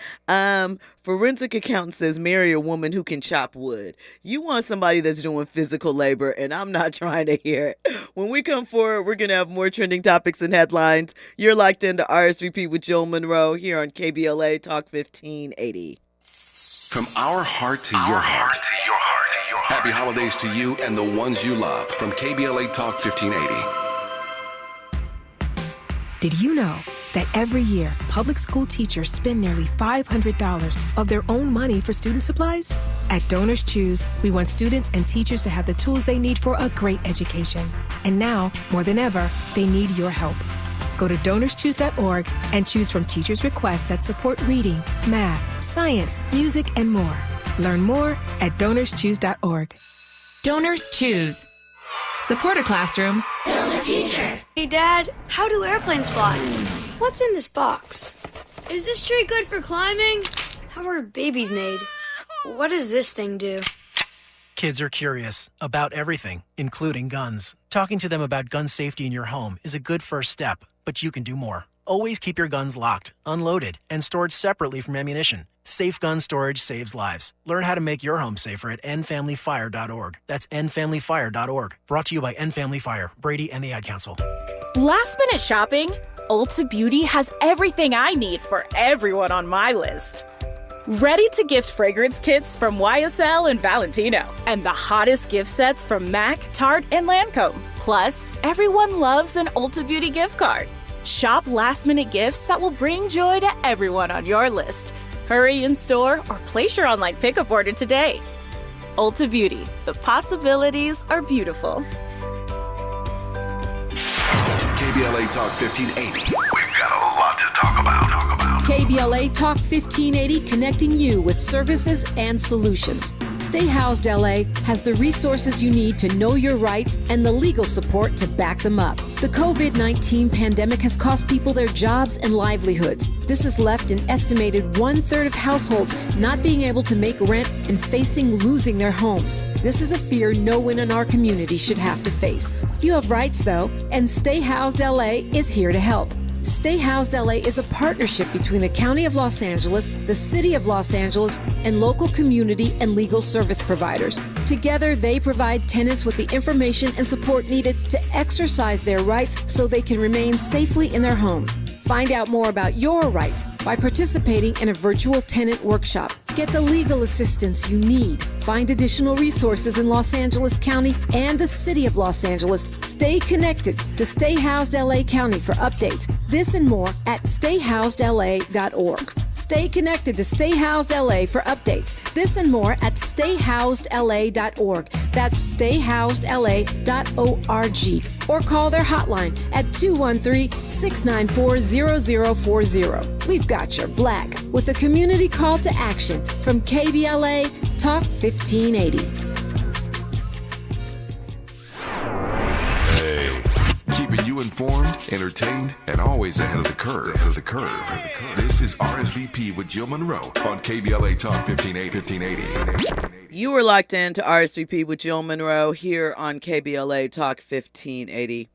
Forensic accountant says marry a woman who can chop wood. You want somebody that's doing physical labor, and I'm not trying to hear it. When we come forward, we're going to have more trending topics and headlines. You're locked into RSVP with Jill Munroe here on KBLA Talk 1580. From our heart to your heart. Happy holidays to you and the ones you love from KBLA Talk 1580. Did you know that every year, public school teachers spend nearly $500 of their own money for student supplies? At Donors Choose, we want students and teachers to have the tools they need for a great education. And now, more than ever, they need your help. Go to DonorsChoose.org and choose from teachers' requests that support reading, math, science, music, and more. Learn more at DonorsChoose.org. Donors Choose. Support a classroom. Build a future. Hey, Dad, how do airplanes fly? What's in this box? Is this tree good for climbing? How are babies made? What does this thing do? Kids are curious about everything, including guns. Talking to them about gun safety in your home is a good first step, but you can do more. Always keep your guns locked, unloaded, and stored separately from ammunition. Safe gun storage saves lives. Learn how to make your home safer at endfamilyfire.org. That's endfamilyfire.org. Brought to you by End Family Fire, Brady, and the Ad Council. Last minute shopping? Ulta Beauty has everything I need for everyone on my list. Ready to gift fragrance kits from YSL and Valentino. And the hottest gift sets from MAC, Tarte, and Lancome. Plus, everyone loves an Ulta Beauty gift card. Shop last-minute gifts that will bring joy to everyone on your list. Hurry in store or place your online pickup order today. Ulta Beauty. The possibilities are beautiful. KBLA Talk 1580. We've got a lot to talk about. KBLA Talk 1580, connecting you with services and solutions. Stay Housed LA has the resources you need to know your rights and the legal support to back them up. The COVID-19 pandemic has cost people their jobs and livelihoods. This has left an estimated 1/3 of households not being able to make rent and facing losing their homes. This is a fear no one in our community should have to face. You have rights, though, and Stay Housed LA is here to help. Stay Housed LA is a partnership between the County of Los Angeles, the City of Los Angeles, and local community and legal service providers. Together, they provide tenants with the information and support needed to exercise their rights so they can remain safely in their homes. Find out more about your rights by participating in a virtual tenant workshop. Get the legal assistance you need. Find additional resources in Los Angeles County and the City of Los Angeles. Stay connected to Stay Housed LA County for updates. This and more at stayhousedla.org. Stay connected to Stay Housed LA for updates. This and more at stayhousedla.org. That's stayhousedla.org. Or call their hotline at 213-694-0040. We've got your black with a community call to action from KBLA Talk 1580. Keeping you informed, entertained, and always ahead of the curve. This is RSVP with Jill Munroe on KBLA Talk 1580. You were locked in to RSVP with Jill Munroe here on KBLA Talk 1580.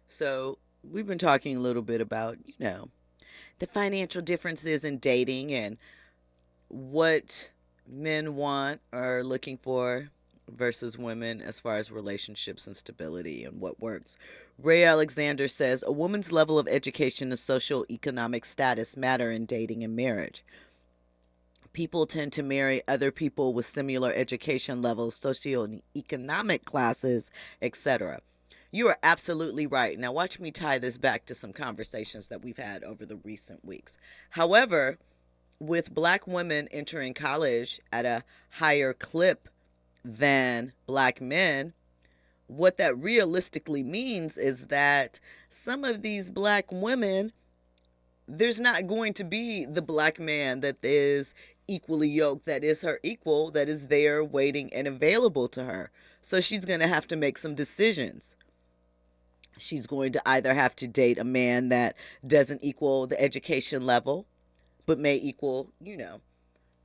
So we've been talking a little bit about, the financial differences in dating and what men want or looking for versus women as far as relationships and stability and what works. Ray Alexander says, a woman's level of education and social economic status matter in dating and marriage. People tend to marry other people with similar education levels, socioeconomic classes, etc. You are absolutely right. Now watch me tie this back to some conversations that we've had over the recent weeks. However, with black women entering college at a higher clip than black men, what that realistically means is that some of these black women, there's not going to be the black man that is equally yoked, that is her equal, that is there waiting and available to her. So she's going to have to make some decisions. She's going to either have to date a man that doesn't equal the education level, but may equal,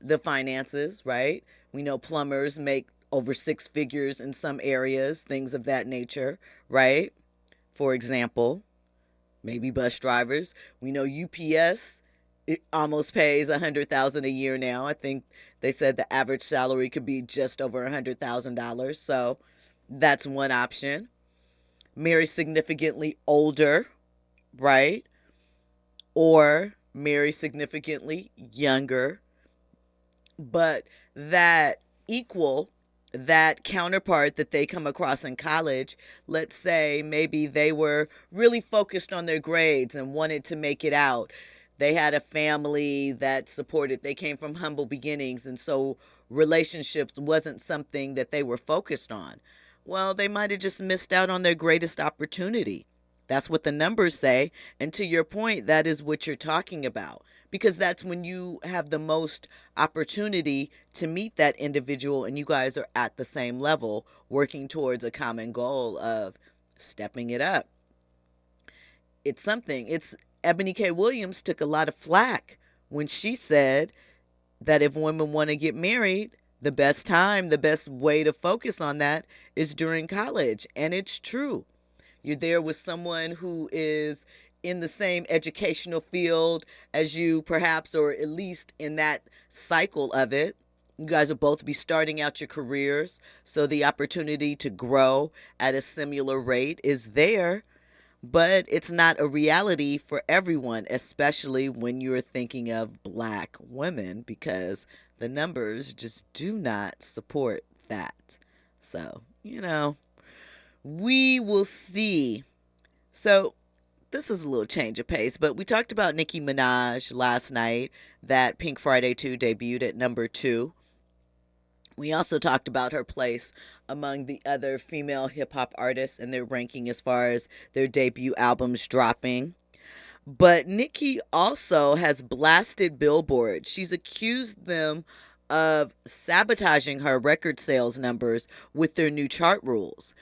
the finances, right? We know plumbers make over 6 figures in some areas, things of that nature, right? For example, maybe bus drivers. We know UPS, it almost pays $100,000 a year now. I think they said the average salary could be just over $100,000. So that's one option. Marry significantly older, right? Or marry significantly younger. But that counterpart that they come across in college, let's say maybe they were really focused on their grades and wanted to make it out. They had a family that supported, they came from humble beginnings, and so relationships wasn't something that they were focused on. Well, they might have just missed out on their greatest opportunity. That's what the numbers say. And to your point, that is what you're talking about. Because that's when you have the most opportunity to meet that individual and you guys are at the same level, working towards a common goal of stepping it up. It's something. Ebony K. Williams took a lot of flack when she said that if women want to get married, the best time, the best way to focus on that is during college. And it's true. You're there with someone who is in the same educational field as you, perhaps, or at least in that cycle of it. You guys will both be starting out your careers, so the opportunity to grow at a similar rate is there, but it's not a reality for everyone, especially when you're thinking of Black women, because the numbers just do not support that. So, we will see. So, this is a little change of pace, but we talked about Nicki Minaj last night, that Pink Friday 2 debuted at number 2. We also talked about her place among the other female hip-hop artists and their ranking as far as their debut albums dropping. But Nicki also has blasted Billboard. She's accused them of sabotaging her record sales numbers with their new chart rules.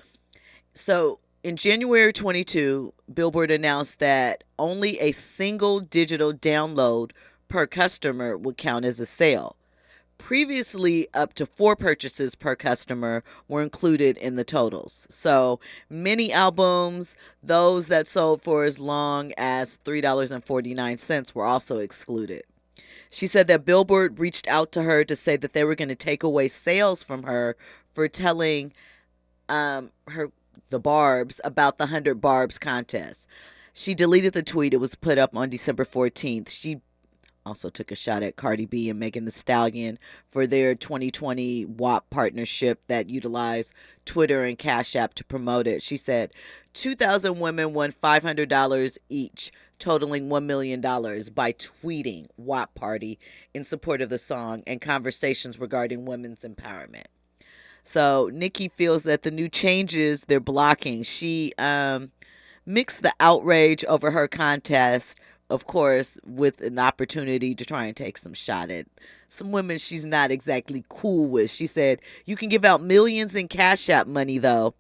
So in January 22, Billboard announced that only a single digital download per customer would count as a sale. Previously, up to 4 purchases per customer were included in the totals. So many albums, those that sold for as long as $3.49 were also excluded. She said that Billboard reached out to her to say that they were going to take away sales from her for telling the Barbs about the 100 Barbs contest. She deleted the tweet. It was put up on December 14th. She also took a shot at Cardi B and Megan Thee Stallion for their 2020 WAP partnership that utilized Twitter and Cash App to promote it. She said 2,000 women won $500 each, totaling $1 million by tweeting WAP Party in support of the song and conversations regarding women's empowerment. So Nicki feels that the new changes they're blocking. She mixed the outrage over her contest, of course, with an opportunity to try and take some shot at some women she's not exactly cool with. She said, "You can give out millions in Cash App money, though."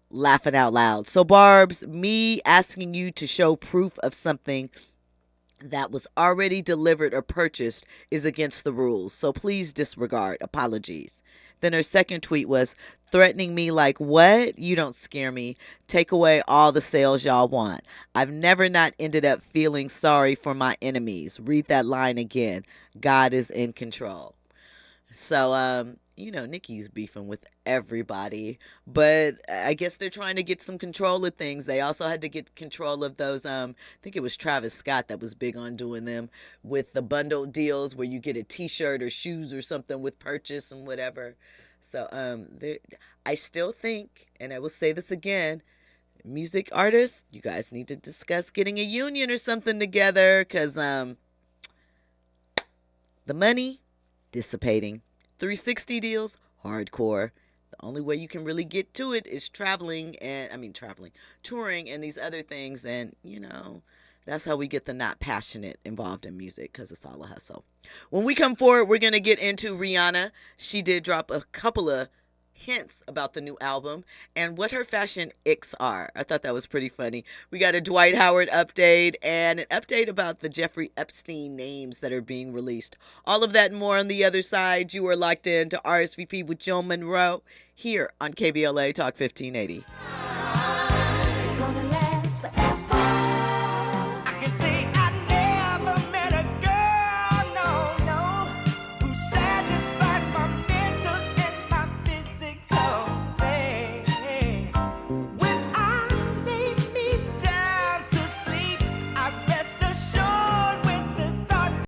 Laughing out loud. So, Barbs, me asking you to show proof of something that was already delivered or purchased is against the rules. So please disregard. Apologies. Then her second tweet was threatening me like, "What? You don't scare me. Take away all the sales y'all want. I've never not ended up feeling sorry for my enemies." Read that line again. God is in control. So, Nicki's beefing with everybody, but I guess they're trying to get some control of things. They also had to get control of those, I think it was Travis Scott that was big on doing them with the bundle deals where you get a t-shirt or shoes or something with purchase and whatever. So, I still think, and I will say this again, music artists, you guys need to discuss getting a union or something together, because the money, dissipating. 360 deals, hardcore. The only way you can really get to it is touring and these other things. And, that's how we get the not passionate involved in music, because it's all a hustle. When we come forward, we're going to get into Rihanna. She did drop a couple of hints about the new album and what her fashion icks are. I thought that was pretty funny. We got a Dwight Howard update and an update about the Jeffrey Epstein names that are being released. All of that and more on the other side. You are locked in to RSVP with Jill Munroe here on KBLA Talk 1580.